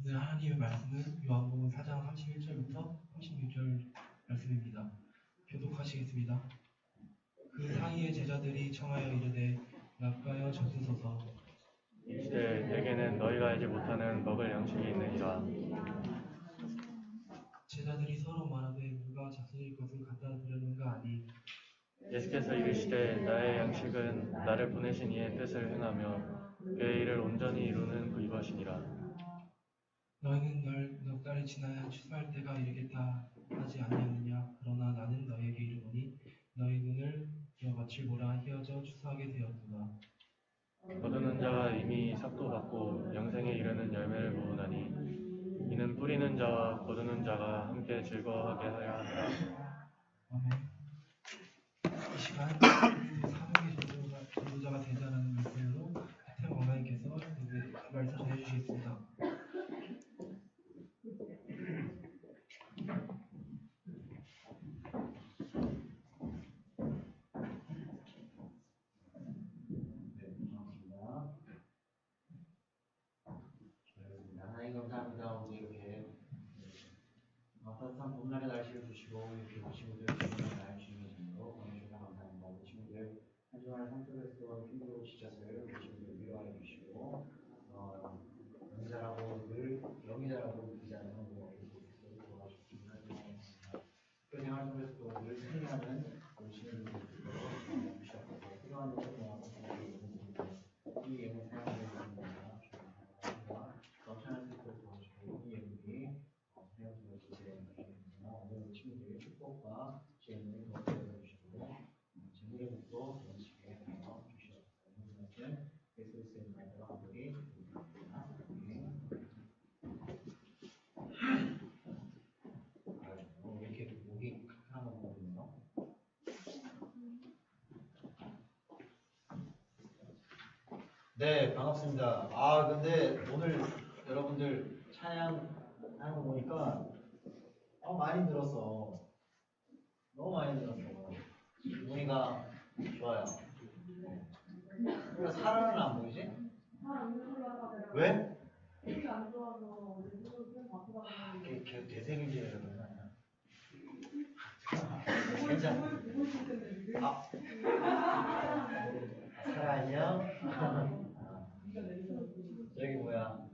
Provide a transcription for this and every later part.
오늘 하나님의 말씀은 요한복음 4장 31절부터 36절 말씀입니다. 교독하시겠습니다. 그 사이에 제자들이 청하여 이르되 랍가여 젖으소서. 이르되 내게는 너희가 알지 못하는 먹을 양식이 있느니라. 제자들이 서로 말하되 누가 자손일 것을 갖다 드렸는가 하니 예수께서 이르시되 나의 양식은 나를 보내신 이의 뜻을 행하며 그의 일을 온전히 이루는 이것이니라. 너희는 넉 달이 지나야 추수할 때가 이르겠다 하지 아니하느냐. 그러나 나는 너희에게 이르노니 너희 눈을 여 마칠보라 희어져 추수하게 되었구나. 거두는 자가 이미 삭도 받고 영생에 이르는 열매를 모으나니 이는 뿌리는 자와 거두는 자가 함께 즐거워하게 하려 한다. 아멘. 이 시간 사명의 전도자가 되자라는 말씀으로 태태 왕라님께서 말씀 전해주시겠습니다. 감사합니다. 오늘 이렇게 따뜻한 봄날의 날씨를 주시고 이렇게 우리 친구들 주님의 날 주님의 전으로 보내주셔서 감사합니다. 우리 친구들 한 주간의 삶 속에서 힘들고 지쳤어요. 우리 친구들 위로해 주시고 연기자라고 늘 연기자라고 느끼잖아요. 도와주시기 하겠습니다. 그 생활 속에서도 늘 승리하는 우리 친구들 주시고 필요한 것을 모아서 이 예물 사용되는 겁니다. 넘쳐날 수 있도록 도와주시고 이 예물이 사용되어 주시는 것입니다. 오늘 친구들의 축복과 재능을 도와주시고 재물의 복도 넘치게 하여 주시옵소서. 오늘 예수의 말대로 한국이 이렇게 목이 칼칼한 거 보거든요. 네, 반갑습니다. 근데 오늘 여러분들 찬양하는 거 보니까 많이 늘었어. 너무 많이 늘었어. 분위기가 좋아요. 그러니까 사람은 안 보이지? 왜? 계속 대세균제를 그러나. 괜찮아. 살아있냐? 저기 뭐야?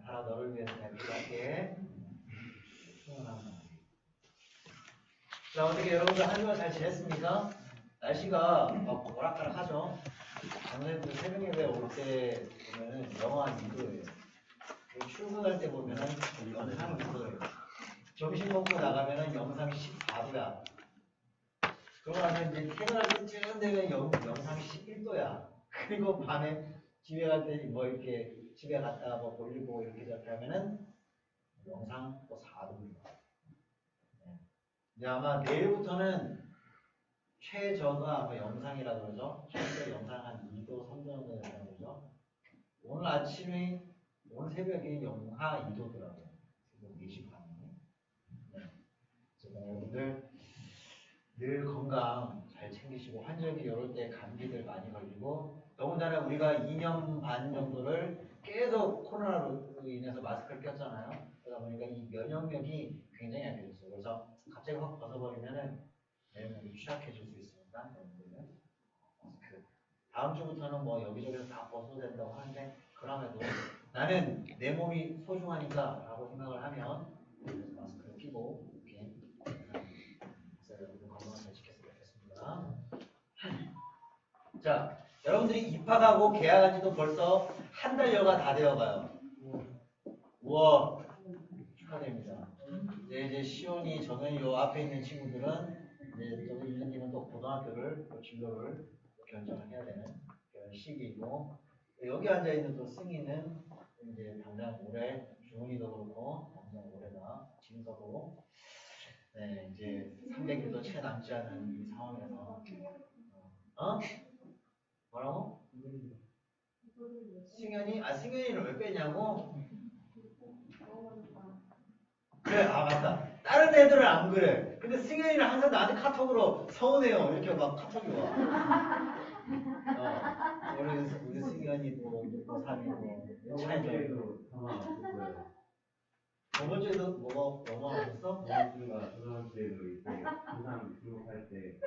하나 너를 위해서 내가 기도할게. 자, 어떻게 여러분들 한 주간 잘 지냈습니까? 날씨가 막 오락가락하죠? 작년에 새벽 예배 올 때 보면은 영하 2도예요. 출근할 때 보면은 영상 2도예요. 점심 먹고 나가면은 영상 14도야. 그러고 나서 이제 퇴근할 때쯤 되면 영상 11도야. 그리고 밤에 집에 갈 때 뭐 이렇게 집에 갔다가 뭐 볼일 보고 이렇게 하면은 영상 또 4도입니다. 이제 아마 내일부터는 최저가 아마 영상이라고 그러죠. 최저 영상 한 2도, 3도 정도 된다고 그러죠. 오늘 새벽에 영하 2도더라고요. 새벽 4시 반에. 그래서 여러분들 늘 건강 잘 챙기시고 환절기 이럴 때 감기들 많이 걸리고 더군다나 우리가 2년 반 정도를 계속 코로나로 인해서 마스크를 꼈잖아요. 그러다 보니까 이 면역력이 굉장히 안 좋았어요. 그래서 갑자기 확 벗어버리면은 면역력이 취약해질 수 있습니다. 여러분들은 마스크. 다음 주부터는 뭐 여기저기서 다 벗어도 된다고 하는데 그럼에도 나는 내 몸이 소중하니까 라고 생각을 하면 마스크를 끼고 이렇게 여러분 건강 잘 지켰으면 좋겠습니다. 자, 여러분들이 입학하고 계약한 지도 벌써 한 달여가 다 되어가요. 우와, 축하드립니다. 이제 시온이 정현이 요 앞에 있는 친구들은 이제 또 1년 뒤면 또 고등학교를 또 진로를 결정을 해야 되는 그런 시기이고 여기 앉아 있는 또 승희는 이제 당장 올해 주은이도 그렇고 당장 올해가 진서도 이제 300일도 채 남지 않은 이 상황에서 뭐라고? 승현이를 왜 빼냐고? 그래, 맞다. 다른 애들은 안 그래. 근데 승현이는 항상 나한테 카톡으로 서운해요. 이렇게 막 카톡이 와. 우리 승현이 2년이고 3이고 차이죠. 저번 저번 주에도 뭐가 넘어가셨어? 주가 저번 주에도 이제 고3 등록할 때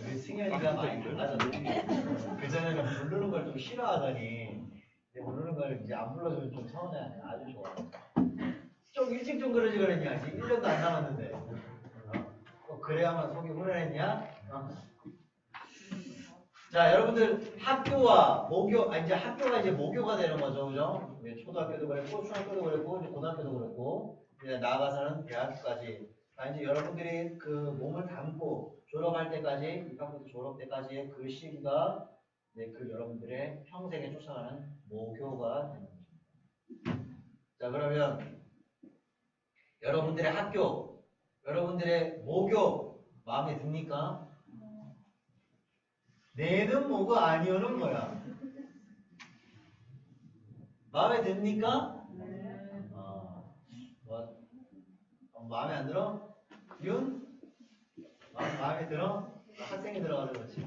우리 승현이가 많이 달라졌네. 그전에는 부르는 걸 좀 싫어하더니 이제 부르는 걸 이제 안 불러주면 좀 서운해하네. 아주 좋아. 좀 일찍 좀 그러지 그랬냐? 지금 1년도 안 남았는데. 그래야만 속이 후련했냐? 자, 여러분들 학교와 모교, 이제 학교가 이제 모교가 되는 거죠, 그죠? 초등학교도 그랬고, 중학교도 그랬고, 이제 고등학교도 그랬고, 이제 나아가서는 대학교까지. 이제 여러분들이 그 몸을 담고 졸업할 때까지, 입학부터 졸업 때까지의 그 시기가 이제 그 여러분들의 평생에 쫓아가는 모교가 되는 거죠. 자, 그러면 여러분들의 학교, 여러분들의 모교 마음에 듭니까? 네는 뭐고 아니오는 뭐야? 마음에 듭니까? 마음에 안 들어? 윤? 마음에 들어? 학생이 들어가서 그렇지.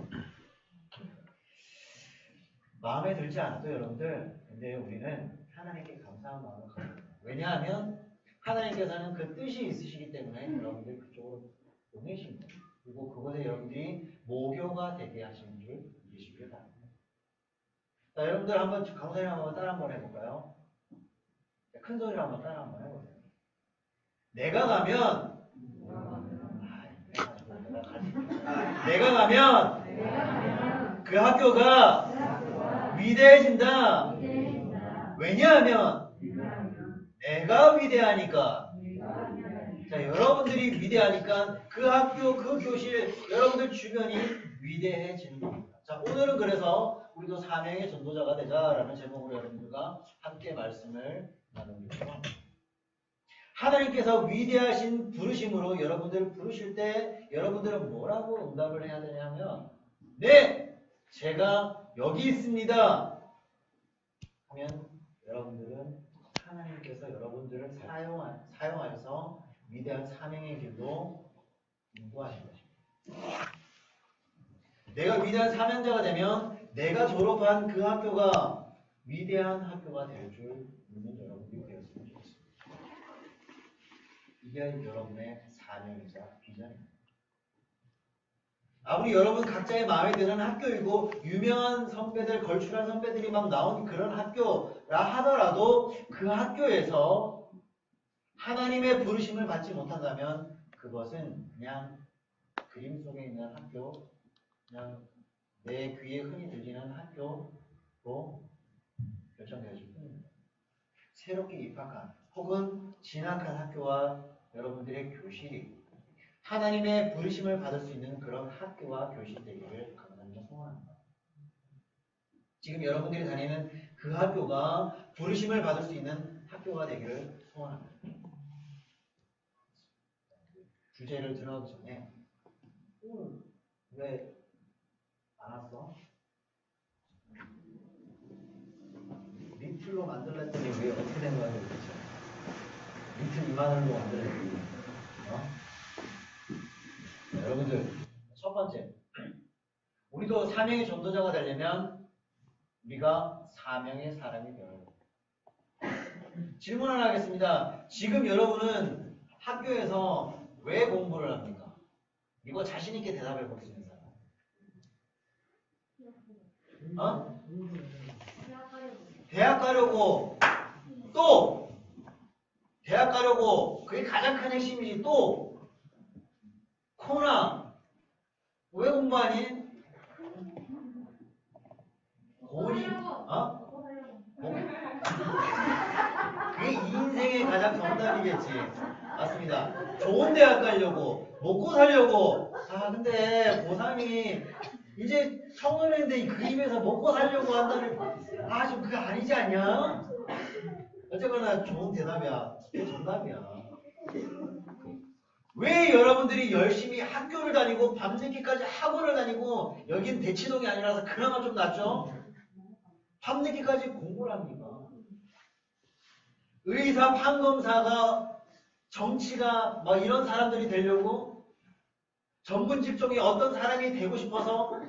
마음에 들지 않아도 여러분들, 근데 우리는 하나님께 감사한 마음을 가져야 돼요. 왜냐하면 하나님께서는 그 뜻이 있으시기 때문에 여러분들 그쪽으로 보내신 거예요. 그리고 그것에 여러분들이 모교가 되게 하시는 줄 믿으시길 바랍니다. 자, 여러분들 한번 강사님 한번 따라 한번 해볼까요? 큰 소리로 한번 따라 한번 해보세요. 내가 가면 내가 가면 그 학교가 위대해진다. 왜냐하면 내가 위대하니까. 자, 여러분들이 위대하니까 그 학교, 그 교실, 여러분들 주변이 위대해지는 겁니다. 자, 오늘은 그래서 우리도 사명의 전도자가 되자라는 제목으로 여러분들과 함께 말씀을 나누기로 합니다. 하나님께서 위대하신 부르심으로 여러분들을 부르실 때 여러분들은 뭐라고 응답을 해야 되냐면 네! 제가 여기 있습니다. 하면 여러분들은 하나님께서 여러분들을 사용하여서 위대한 사명의 길로 인도하신 것입니다. 내가 위대한 사명자가 되면 내가 졸업한 그 학교가 위대한 학교가 될 줄 믿는 여러분들이 되었으면 좋겠습니다. 이게 여러분의 사명이자 비전입니다. 아무리 여러분 각자의 마음에 드는 학교이고 유명한 선배들, 걸출한 선배들이 막 나온 그런 학교라 하더라도 그 학교에서 하나님의 부르심을 받지 못한다면 그것은 그냥 그림 속에 있는 학교, 그냥 내 귀에 흔히 들리는 학교로 결정되어질 뿐입니다. 새롭게 입학한 혹은 진학한 학교와 여러분들의 교실이 하나님의 부르심을 받을 수 있는 그런 학교와 교실 되기를 감사합니다. 소원합니다. 지금 여러분들이 다니는 그 학교가 부르심을 받을 수 있는 학교가 되기를 소원합니다. 주제를 들어가기 전에 오늘 왜 안 왔어? 리틀로 만들라 했더니 왜 어떻게 된 거야 도대체? 리틀 2만 원으로 만들라 했더니 여러분들 첫 번째 우리도 사명의 전도자가 되려면 우리가 사명의 사람이 되어야 됩니다. 질문 하나 하겠습니다. 지금 여러분은 학교에서 왜 공부를 합니까? 이거 자신 있게 대답해 볼 수 있는 사람. 대학 가려고. 또 대학 가려고. 그게 가장 큰 핵심이지. 또 코나 왜 공부하니? 고리 그게 이 인생의 가장 정답이겠지. 맞습니다. 좋은 대학 가려고, 먹고 살려고. 근데 고3이 이제 청년인데 그 입에서 먹고 살려고 한다는 좀 그게 아니지 않냐? 어쨌거나 좋은 대답이야. 그게 정답이야. 왜 여러분들이 열심히 학교를 다니고 밤늦게까지 학원을 다니고 여긴 대치동이 아니라서 그나마 좀 낫죠? 밤늦게까지 공부를 합니까? 의사, 판검사가 정치가 막 이런 사람들이 되려고 전문 직종이 어떤 사람이 되고 싶어서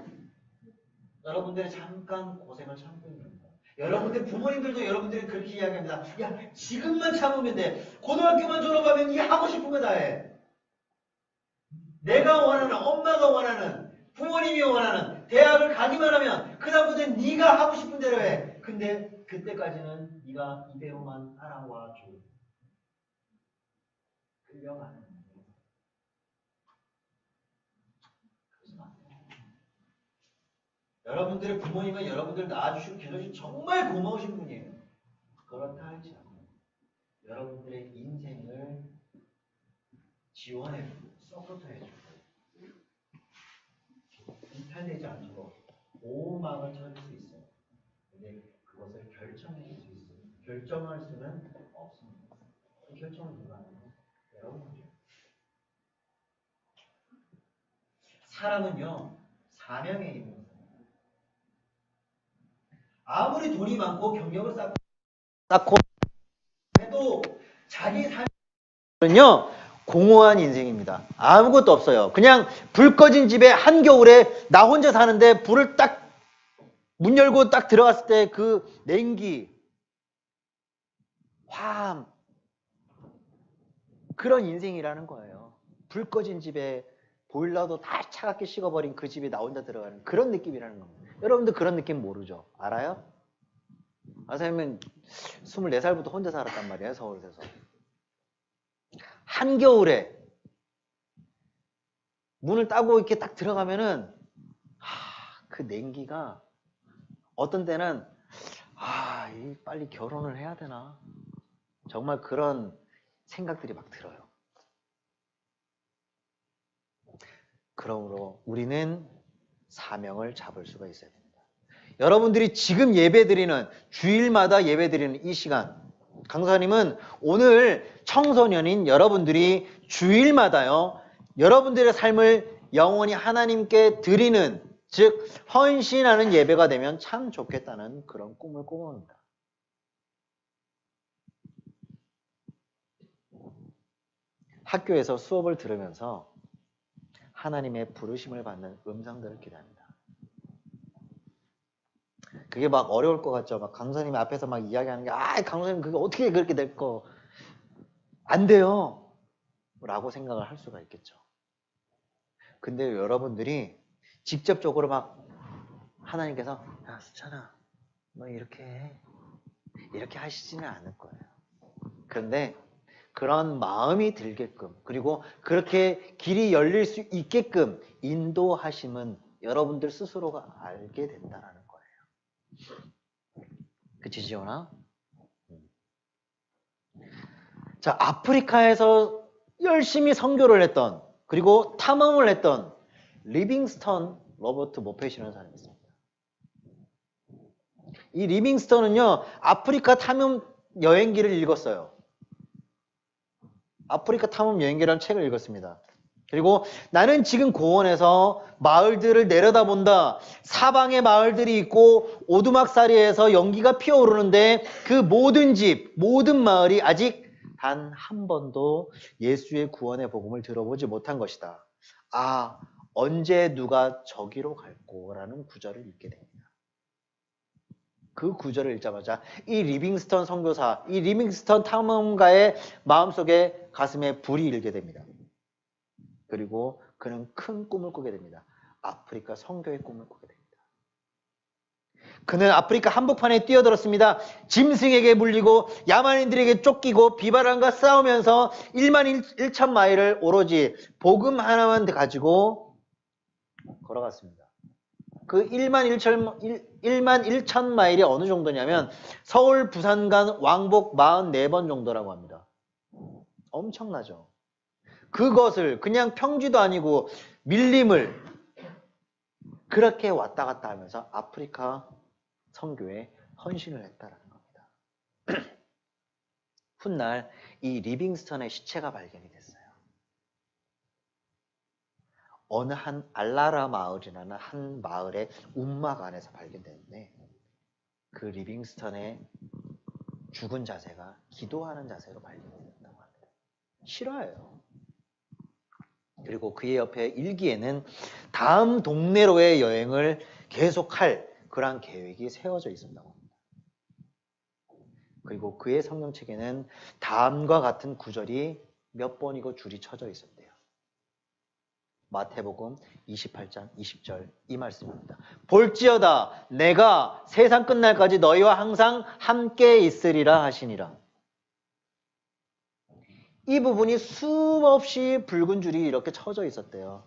여러분들이 잠깐 고생을 참고 있는 거예요. 여러분들 부모님들도 여러분들이 그렇게 이야기합니다. 야, 지금만 참으면 돼. 고등학교만 졸업하면 이 하고 싶은 거 다 해. 내가 원하는, 엄마가 원하는, 부모님이 원하는 대학을 가기만 하면 그 다음부터는 네가 하고 싶은 대로 해. 근데 그때까지는 네가 이대로만 따라와 줘. 끌려가는 거예요. 그러지 마세요. 여러분들의 부모님은 여러분들 낳아주시고 기르신 정말 고마우신 분이에요. 그렇다 할지 않아요. 여러분들의 인생을 지원해주고 서포트해주고 이탈되지 않도록 보호막을 쳐줄 수 있어요. 근데 그것을 결정해줄 수 있어요. 결정할 수는 없습니다. 그 결정을 누가 하나요? 여러분이죠. 사람은요, 사명에 있는 거예요. 아무리 돈이 많고 경력을 쌓고 해도 자기 삶은요, 공허한 인생입니다. 아무것도 없어요. 그냥 불 꺼진 집에 한겨울에 나 혼자 사는데 불을 딱 문 열고 딱 들어갔을 때 그 냉기, 화암, 그런 인생이라는 거예요. 불 꺼진 집에 보일러도 다 차갑게 식어버린 그 집에 나 혼자 들어가는 그런 느낌이라는 겁니다. 여러분들 그런 느낌 모르죠? 알아요? 선생님은 24살부터 혼자 살았단 말이에요. 서울에서. 한겨울에 문을 따고 이렇게 딱 들어가면은 그 냉기가 어떤 때는 빨리 결혼을 해야 되나? 정말 그런 생각들이 막 들어요. 그러므로 우리는 사명을 잡을 수가 있어야 됩니다. 여러분들이 지금 예배드리는 주일마다 예배드리는 이 시간, 강사님은 오늘 청소년인 여러분들이 주일마다요, 여러분들의 삶을 영원히 하나님께 드리는, 즉 헌신하는 예배가 되면 참 좋겠다는 그런 꿈을 꾸봅니다. 학교에서 수업을 들으면서 하나님의 부르심을 받는 음성들을 기대합니다. 그게 막 어려울 것 같죠? 막 강사님 앞에서 막 이야기하는 게, 강사님 그게 어떻게 그렇게 될 거? 안 돼요! 라고 생각을 할 수가 있겠죠. 근데 여러분들이 직접적으로 막 하나님께서, 야, 수찬아, 너 이렇게 해. 이렇게 하시지는 않을 거예요. 그런데 그런 마음이 들게끔, 그리고 그렇게 길이 열릴 수 있게끔 인도하심은 여러분들 스스로가 알게 된다는 거예요. 그치, 지원아? 자, 아프리카에서 열심히 선교를 했던, 그리고 탐험을 했던 리빙스턴 로버트 모펫이라는 사람이 있습니다. 이 리빙스턴은요, 아프리카 탐험 여행기를 읽었어요. 아프리카 탐험 여행기라는 책을 읽었습니다. 그리고 나는 지금 고원에서 마을들을 내려다본다. 사방에 마을들이 있고 오두막살이에서 연기가 피어오르는데 그 모든 집, 모든 마을이 아직 단 한 번도 예수의 구원의 복음을 들어보지 못한 것이다. 언제 누가 저기로 갈꼬라는 구절을 읽게 됩니다. 그 구절을 읽자마자 이 리빙스턴 선교사, 이 리빙스턴 탐험가의 마음속에 가슴에 불이 일게 됩니다. 그리고 그는 큰 꿈을 꾸게 됩니다. 아프리카 선교의 꿈을 꾸게 됩니다. 그는 아프리카 한복판에 뛰어들었습니다. 짐승에게 물리고 야만인들에게 쫓기고 비바람과 싸우면서 1만 1천 마일을 오로지 복음 하나만 가지고 걸어갔습니다. 그 1만 1천 마일이 어느 정도냐면 서울 부산 간 왕복 44번 정도라고 합니다. 엄청나죠. 그것을 그냥 평지도 아니고 밀림을 그렇게 왔다 갔다 하면서 아프리카 선교에 헌신을 했다는 겁니다. 훗날 이 리빙스턴의 시체가 발견이 됐어요. 어느 한 알라라 마을이라는 한 마을의 움막 안에서 발견됐는데 그 리빙스턴의 죽은 자세가 기도하는 자세로 발견됐다고 합니다. 실화예요. 그리고 그의 옆에 일기에는 다음 동네로의 여행을 계속할 그러한 계획이 세워져 있었다고 합니다. 그리고 그의 성경책에는 다음과 같은 구절이 몇 번이고 줄이 쳐져 있었대요. 마태복음 28장 20절 이 말씀입니다. 볼지어다 내가 세상 끝날까지 너희와 항상 함께 있으리라 하시니라. 이 부분이 수없이 붉은 줄이 이렇게 쳐져 있었대요.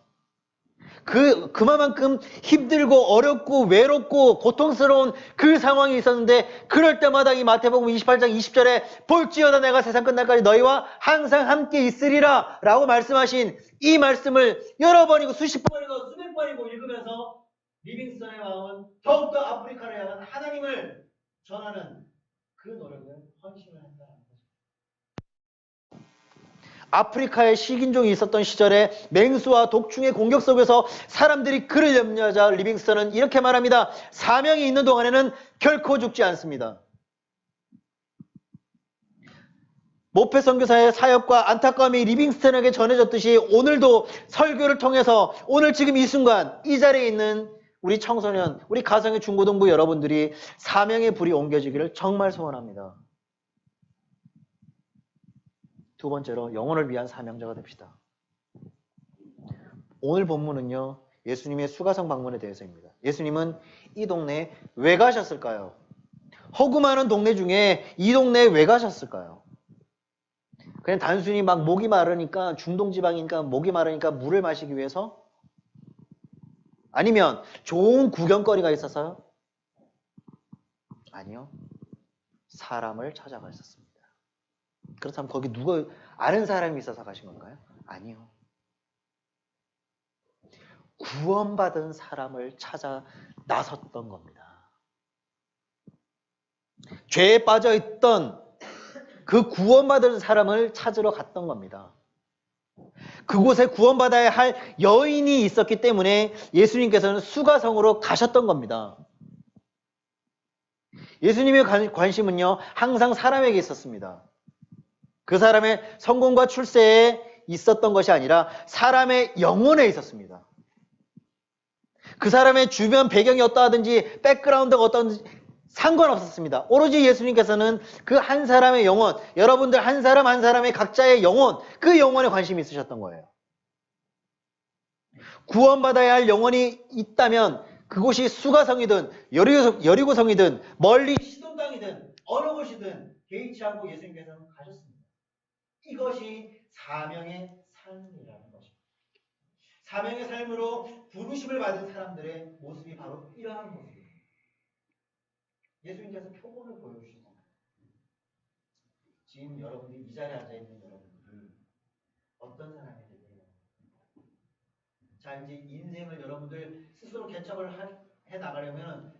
그만큼 힘들고 어렵고 외롭고 고통스러운 그 상황이 있었는데 그럴 때마다 이 마태복음 28장 20절에 볼지어다 내가 세상 끝날까지 너희와 항상 함께 있으리라 라고 말씀하신 이 말씀을 여러 번이고 수십 번이고 수백 번이고 읽으면서 리빙스턴의 마음은 더욱더 아프리카를 향한 하나님을 전하는 그 노력을 헌신을 한다는 거죠. 아프리카에 식인종이 있었던 시절에 맹수와 독충의 공격 속에서 사람들이 그를 염려하자 리빙스턴은 이렇게 말합니다. 사명이 있는 동안에는 결코 죽지 않습니다. 모페 선교사의 사역과 안타까움이 리빙스턴에게 전해졌듯이 오늘도 설교를 통해서 오늘 지금 이 순간 이 자리에 있는 우리 청소년, 우리 가정의 중고등부 여러분들이 사명의 불이 옮겨지기를 정말 소원합니다. 두 번째로 영혼을 위한 사명자가 됩시다. 오늘 본문은요. 예수님의 수가성 방문에 대해서입니다. 예수님은 이 동네에 왜 가셨을까요? 허구 많은 동네 중에 이 동네에 왜 가셨을까요? 그냥 단순히 막 목이 마르니까 중동지방이니까 목이 마르니까 물을 마시기 위해서? 아니면 좋은 구경거리가 있어서요? 아니요. 사람을 찾아가셨습니다. 그렇다면 거기 누가 아는 사람이 있어서 가신 건가요? 아니요. 구원받은 사람을 찾아 나섰던 겁니다. 죄에 빠져있던 그 구원받은 사람을 찾으러 갔던 겁니다. 그곳에 구원받아야 할 여인이 있었기 때문에 예수님께서는 수가성으로 가셨던 겁니다. 예수님의 관심은요, 항상 사람에게 있었습니다. 그 사람의 성공과 출세에 있었던 것이 아니라 사람의 영혼에 있었습니다. 그 사람의 주변 배경이 어떠하든지 백그라운드가 어떠하든지 상관없었습니다. 오로지 예수님께서는 그 한 사람의 영혼, 여러분들 한 사람 한 사람의 각자의 영혼, 그 영혼에 관심이 있으셨던 거예요. 구원받아야 할 영혼이 있다면 그곳이 수가성이든 여리고성이든 멀리 시돈 땅이든 어느 곳이든 개의치 않고 예수님께서는 가셨습니다. 이것이 사명의 삶이라는 것입니다. 사명의 삶으로 부르심을 받은 사람들의 모습이 바로 이러한 모습입니다. 예수님께서 표본을 보여주셨습니다. 지금 여러분들이 이 자리에 앉아있는 여러분들이 어떤 사람이 되세요? 자, 이제 인생을 여러분들 스스로 개척을 해 나가려면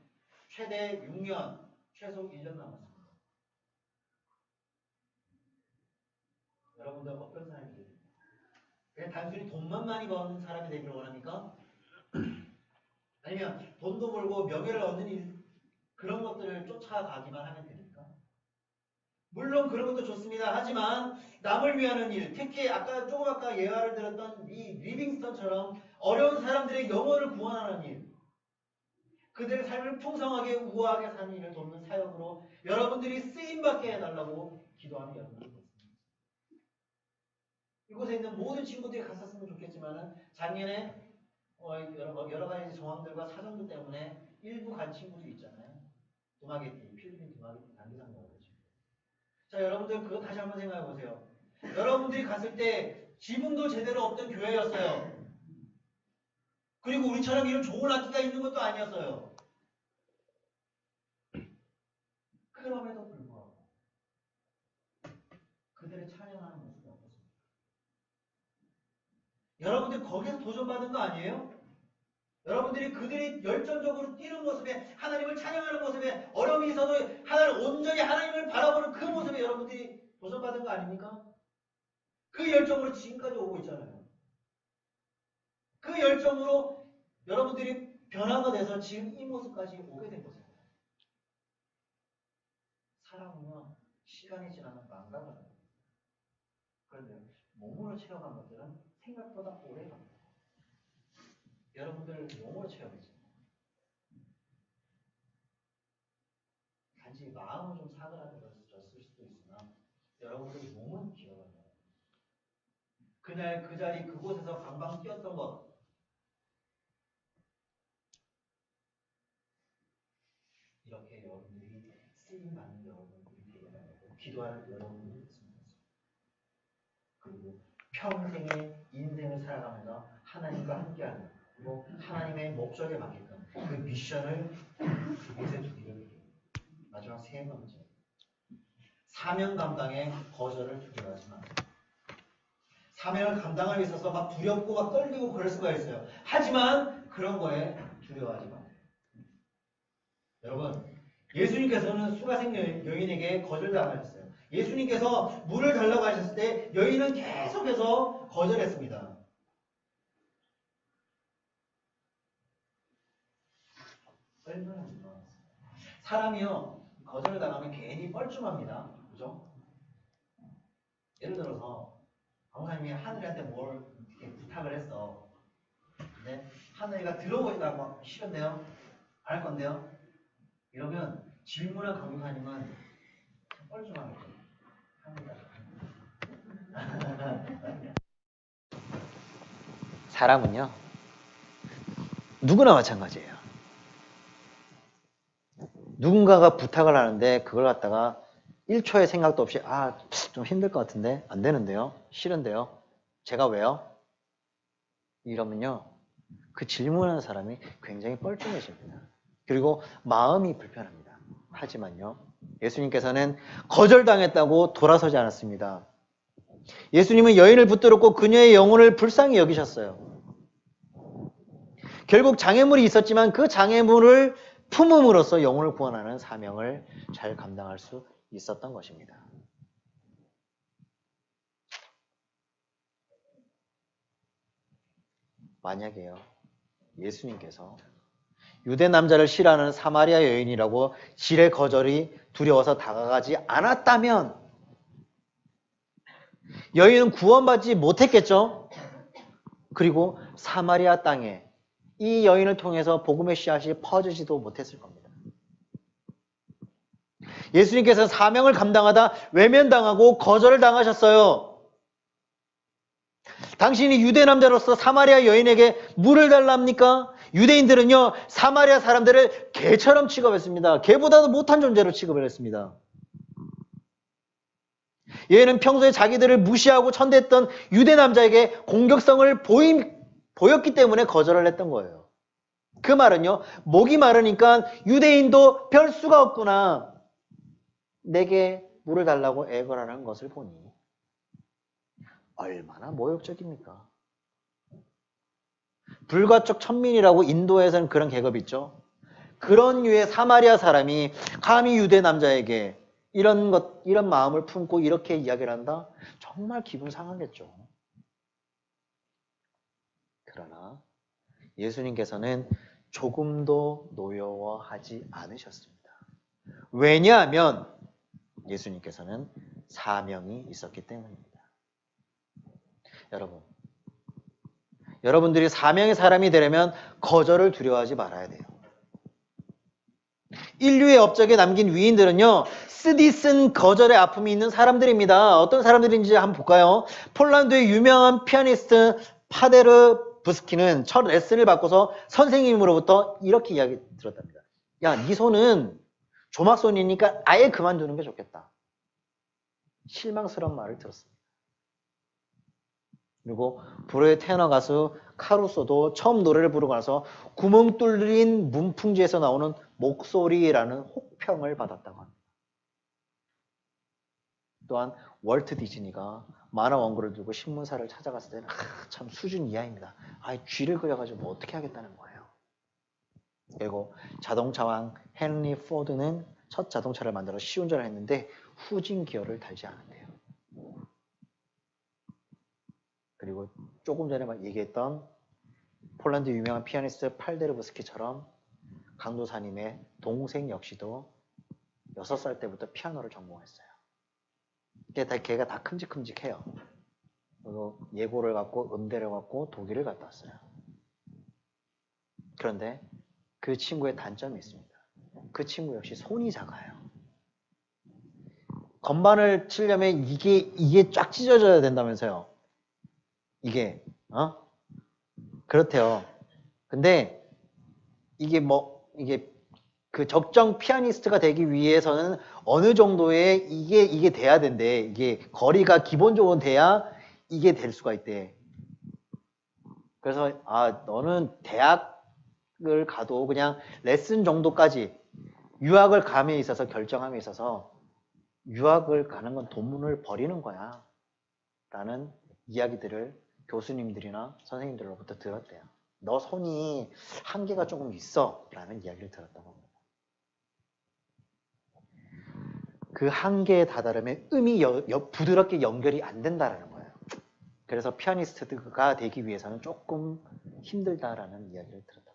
최대 6년, 최소 1년 남았습니다. 여러분들 어떤 사람이 되세요? 그냥 단순히 돈만 많이 버는 사람이 되기를 원합니까? 아니면 돈도 벌고 명예를 얻는 일, 그런 것들을 쫓아가기만 하면 됩니까? 물론 그런 것도 좋습니다. 하지만 남을 위하는 일, 특히 조금 아까 예화를 들었던 이 리빙스턴처럼 어려운 사람들의 영혼을 구원하는 일, 그들의 삶을 풍성하게 우아하게 사는 일을 돕는 사역으로 여러분들이 쓰임받게 해달라고 기도하는 여러분들이 있습니다. 이곳에 있는 모든 친구들이 갔었으면 좋겠지만 작년에 여러 가지 정황들과 사정들 때문에 일부 간 친구도 있잖아요. 두마게티, 필리핀 두마게티 단기상가가 되죠. 자, 여러분들 그거 다시 한번 생각해 보세요. 여러분들이 갔을 때 지붕도 제대로 없던 교회였어요. 그리고 우리처럼 이런 좋은 악기가 있는 것도 아니었어요. 그럼에도 불구하고 그들의 찬양하는 모습이 어떻습니까? 여러분들 거기서 도전받은 거 아니에요? 여러분들이 그들이 열정적으로 뛰는 모습에 하나님을 찬양하는 모습에 어려움이 있어도 온전히 하나님을 바라보는 그 모습에 여러분들이 도전받은 거 아닙니까? 그 열정으로 지금까지 오고 있잖아요. 그 열정으로 여러분들이 변화가 돼서 지금 이 모습까지 오게 된 거잖아요. 사람은요, 시간이 지나면 망각을 합니다. 그런데 몸으로 체험한 것들은 생각보다 오래 갑니다. 여러분들 용어로 체험했죠. 단지 마음은 좀 사그라들었을 수도 있으나 여러분들 몸은 기억을 해요. 그날 그 자리 그곳에서 방방 뛰었던 것, 이렇게 여러분들이 쓰임 받는 여러분들이 되어나가고 기도할 여러분들이 있습니다. 그리고 평생의 인생을 살아가면서 하나님과 함께하는, 그리고 하나님의 목적에 맞게끔 그 미션을 그곳에 두기를 해요. 마지막 세 번째, 사명 감당의 거절을 두려워하지 마세요. 사명을 감당하기 위해서 막 두렵고 막 떨리고 그럴 수가 있어요. 하지만 그런 거에 두려워하지 마세요. 여러분, 예수님께서는 수가생 여인에게 거절당하셨어요. 예수님께서 물을 달라고 하셨을 때 여인은 계속해서 거절했습니다. 얼마나 민망했어요. 사람이요, 거절을 당하면 괜히 뻘쭘합니다. 그죠? 예를 들어서 강사님이 하늘이한테 뭘 이렇게 부탁을 했어. 근데 하늘이가 들어보지도 싫은데요? 안 할 건데요? 이러면 질문한 강사님은 뻘쭘하겠죠. 합니다. 사람은요, 누구나 마찬가지예요. 누군가가 부탁을 하는데 그걸 갖다가 1초의 생각도 없이 좀 힘들 것 같은데 안 되는데요, 싫은데요, 제가 왜요? 이러면요, 그 질문하는 사람이 굉장히 뻘쭘해집니다. 그리고 마음이 불편합니다. 하지만요, 예수님께서는 거절당했다고 돌아서지 않았습니다. 예수님은 여인을 붙들었고 그녀의 영혼을 불쌍히 여기셨어요. 결국 장애물이 있었지만 그 장애물을 품음으로써 영혼을 구원하는 사명을 잘 감당할 수 있었던 것입니다. 만약에요, 예수님께서 유대 남자를 싫어하는 사마리아 여인이라고 질의 거절이 두려워서 다가가지 않았다면 여인은 구원받지 못했겠죠? 그리고 사마리아 땅에 이 여인을 통해서 복음의 씨앗이 퍼지지도 못했을 겁니다. 예수님께서 사명을 감당하다 외면당하고 거절을 당하셨어요. 당신이 유대 남자로서 사마리아 여인에게 물을 달랍니까? 유대인들은요, 사마리아 사람들을 개처럼 취급했습니다. 개보다도 못한 존재로 취급을 했습니다. 얘는 평소에 자기들을 무시하고 천대했던 유대 남자에게 공격성을 보였기 때문에 거절을 했던 거예요. 그 말은요, 목이 마르니까 유대인도 별 수가 없구나, 내게 물을 달라고 애걸하는 것을 보니 얼마나 모욕적입니까? 불가촉 천민이라고 인도에서는 그런 계급이 있죠. 그런 류의 사마리아 사람이 감히 유대 남자에게 이런 마음을 품고 이렇게 이야기를 한다? 정말 기분 상하겠죠. 그러나 예수님께서는 조금도 노여워하지 않으셨습니다. 왜냐하면 예수님께서는 사명이 있었기 때문입니다. 여러분들이 사명의 사람이 되려면 거절을 두려워하지 말아야 돼요. 인류의 업적에 남긴 위인들은요, 쓰디쓴 거절의 아픔이 있는 사람들입니다. 어떤 사람들인지 한번 볼까요? 폴란드의 유명한 피아니스트 파데르 부스키는 첫 레슨을 받고서 선생님으로부터 이렇게 이야기 들었답니다. 야, 네 손은 조막손이니까 아예 그만두는 게 좋겠다. 실망스러운 말을 들었습니다. 그리고 불후의 테너 가수 카루소도 처음 노래를 부르고 나서 구멍 뚫린 문풍지에서 나오는 목소리라는 혹평을 받았다고 합니다. 또한 월트 디즈니가 만화 원고를 들고 신문사를 찾아갔을 때는 참 수준 이하입니다. 쥐를 그려가지고 뭐 어떻게 하겠다는 거예요. 그리고 자동차왕 헨리 포드는 첫 자동차를 만들어 시운전을 했는데 후진 기어를 달지 않았대요. 그리고 조금 전에 얘기했던 폴란드 유명한 피아니스트 팔데르브스키처럼 강도사님의 동생 역시도 6살 때부터 피아노를 전공했어요. 걔가 다 큼직큼직해요. 그리고 예고를 갖고 음대를 갖고 독일을 갔다 왔어요. 그런데 그 친구의 단점이 있습니다. 그 친구 역시 손이 작아요. 건반을 치려면 이게 쫙 찢어져야 된다면서요. 이게 그렇대요. 근데 이게 그 적정 피아니스트가 되기 위해서는 어느 정도의 이게 돼야 된대. 이게 거리가 기본적으로 돼야 이게 될 수가 있대. 그래서 너는 대학을 가도 그냥 레슨 정도까지 유학을 감에 있어서 결정함에 있어서 유학을 가는 건 돈을 버리는 거야 라는 이야기들을 교수님들이나 선생님들로부터 들었대요. 너 손이 한계가 조금 있어 라는 이야기를 들었다고 합니다. 그 한계에 다다르면 음이 부드럽게 연결이 안 된다라는 거예요. 그래서 피아니스트가 되기 위해서는 조금 힘들다라는 이야기를 들었다.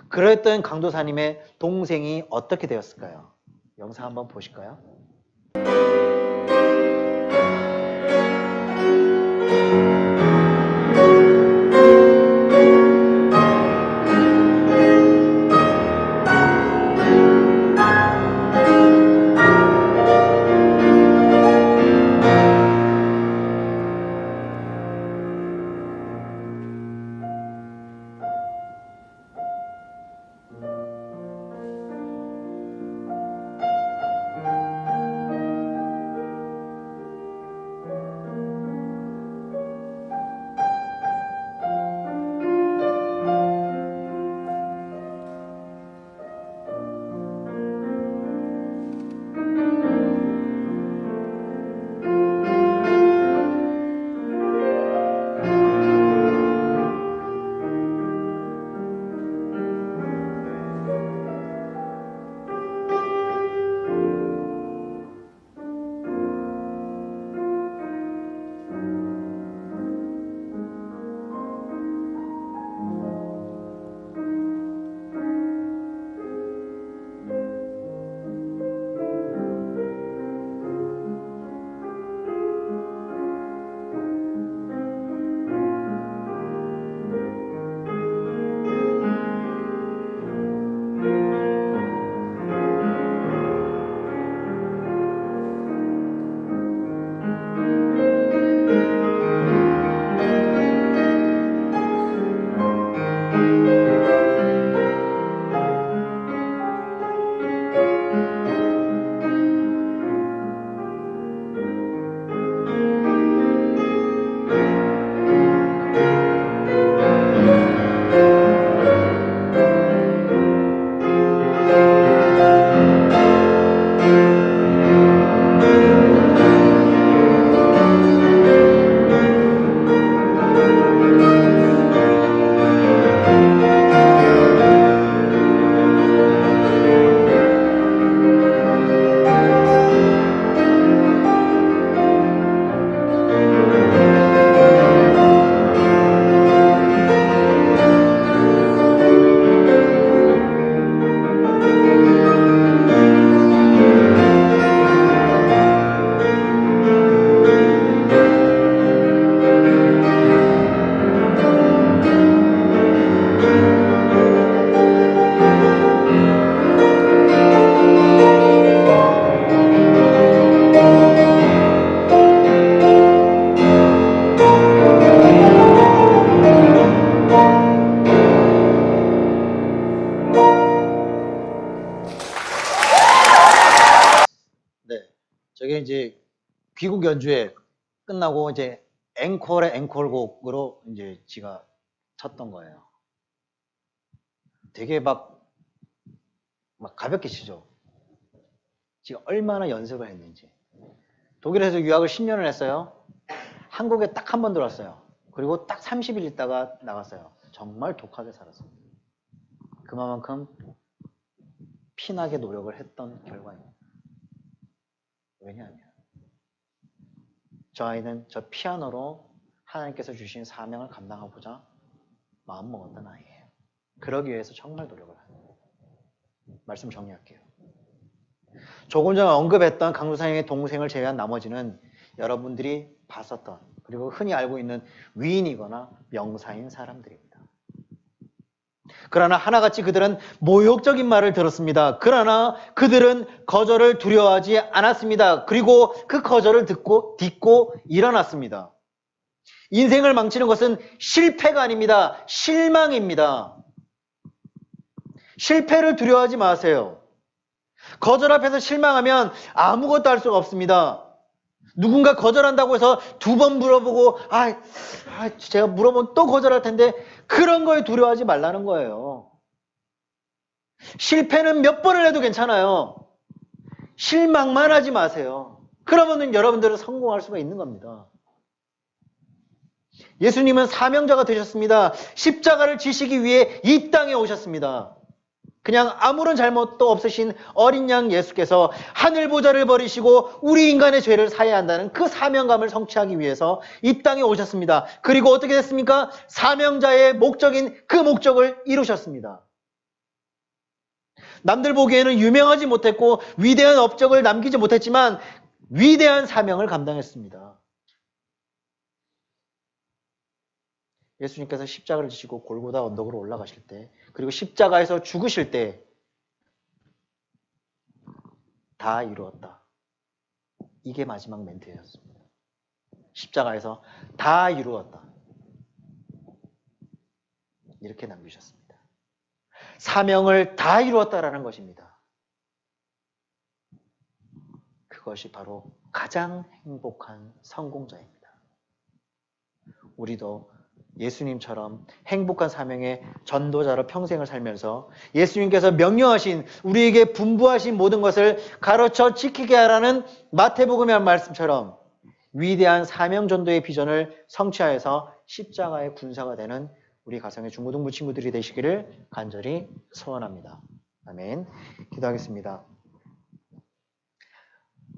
그랬던 강도사님의 동생이 어떻게 되었을까요? 영상 한번 보실까요? 저게 이제 귀국 연주회 끝나고 이제 앵콜의 앵콜곡으로 이제 지가 쳤던 거예요. 되게 막 가볍게 치죠. 지가 얼마나 연습을 했는지. 독일에서 유학을 10년을 했어요. 한국에 딱 한 번 들어왔어요. 그리고 딱 30일 있다가 나갔어요. 정말 독하게 살았어요. 그만큼 피나게 노력을 했던 결과입니다. 왜냐하면 저 아이는 저 피아노로 하나님께서 주신 사명을 감당하고자 마음먹었던 아이예요. 그러기 위해서 정말 노력을 합니다. 말씀 정리할게요. 조금 전에 언급했던 강도사님의 동생을 제외한 나머지는 여러분들이 봤었던, 그리고 흔히 알고 있는 위인이거나 명사인 사람들입니다. 그러나 하나같이 그들은 모욕적인 말을 들었습니다. 그러나 그들은 거절을 두려워하지 않았습니다. 그리고 그 거절을 딛고 일어났습니다. 인생을 망치는 것은 실패가 아닙니다. 실망입니다. 실패를 두려워하지 마세요. 거절 앞에서 실망하면 아무것도 할 수가 없습니다. 누군가 거절한다고 해서 2번 물어보고 제가 물어보면 또 거절할 텐데 그런 거에 두려워하지 말라는 거예요. 실패는 몇 번을 해도 괜찮아요. 실망만 하지 마세요. 그러면 여러분들은 성공할 수가 있는 겁니다. 예수님은 사명자가 되셨습니다. 십자가를 지시기 위해 이 땅에 오셨습니다. 그냥 아무런 잘못도 없으신 어린 양 예수께서 하늘 보좌를 버리시고 우리 인간의 죄를 사해야 한다는 그 사명감을 성취하기 위해서 이 땅에 오셨습니다. 그리고 어떻게 됐습니까? 사명자의 목적인 그 목적을 이루셨습니다. 남들 보기에는 유명하지 못했고 위대한 업적을 남기지 못했지만 위대한 사명을 감당했습니다. 예수님께서 십자가를 지시고 골고다 언덕으로 올라가실 때, 그리고 십자가에서 죽으실 때 다 이루었다. 이게 마지막 멘트였습니다. 십자가에서 다 이루었다. 이렇게 남기셨습니다. 사명을 다 이루었다라는 것입니다. 그것이 바로 가장 행복한 성공자입니다. 우리도 예수님처럼 행복한 사명의 전도자로 평생을 살면서 예수님께서 명령하신 우리에게 분부하신 모든 것을 가르쳐 지키게 하라는 마태복음의 말씀처럼 위대한 사명 전도의 비전을 성취하여서 십자가의 군사가 되는 우리 가정의 중고등부 친구들이 되시기를 간절히 소원합니다. 아멘. 기도하겠습니다.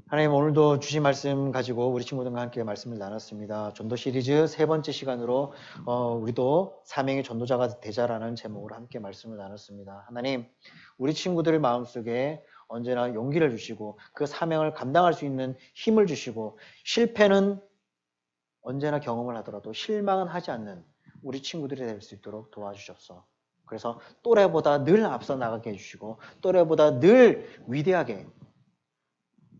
하나님, 오늘도 주신 말씀 가지고 우리 친구들과 함께 말씀을 나눴습니다. 전도 시리즈 3번째 시간으로 우리도 사명의 전도자가 되자라는 제목으로 함께 말씀을 나눴습니다. 하나님, 우리 친구들 마음속에 언제나 용기를 주시고 그 사명을 감당할 수 있는 힘을 주시고 실패는 언제나 경험을 하더라도 실망은 하지 않는 우리 친구들이 될 수 있도록 도와주셨어. 그래서 또래보다 늘 앞서 나가게 해주시고 또래보다 늘 위대하게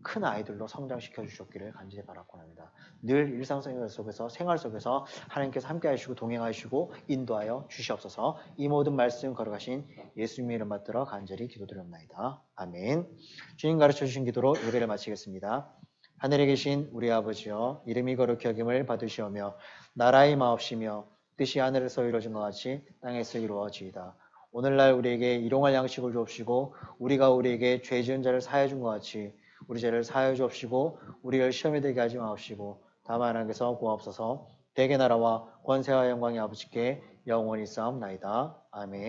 큰 아이들로 성장시켜 주셨기를 간절히 바라고 합니다. 늘 일상생활 속에서 생활 속에서 하나님께서 함께 하시고 동행하시고 인도하여 주시옵소서. 이 모든 말씀 걸어가신 예수님의 이름 받들어 간절히 기도드립니다. 아멘. 주님 가르쳐 주신 기도로 예배를 마치겠습니다. 하늘에 계신 우리 아버지여, 이름이 거룩히 여김을 받으시오며 나라의 마옵시며 뜻이 하늘에서 이루어진 것 같이 땅에서 이루어지이다. 오늘날 우리에게 일용할 양식을 주옵시고 우리가 우리에게 죄 지은 자를 사하여 준 것 같이 우리 죄를 사하여 주옵시고 우리를 시험에 들게 하지 마옵시고 다만 하나님께서 구하옵소서. 대개 나라와 권세와 영광이 아버지께 영원히 싸움나이다. 아멘.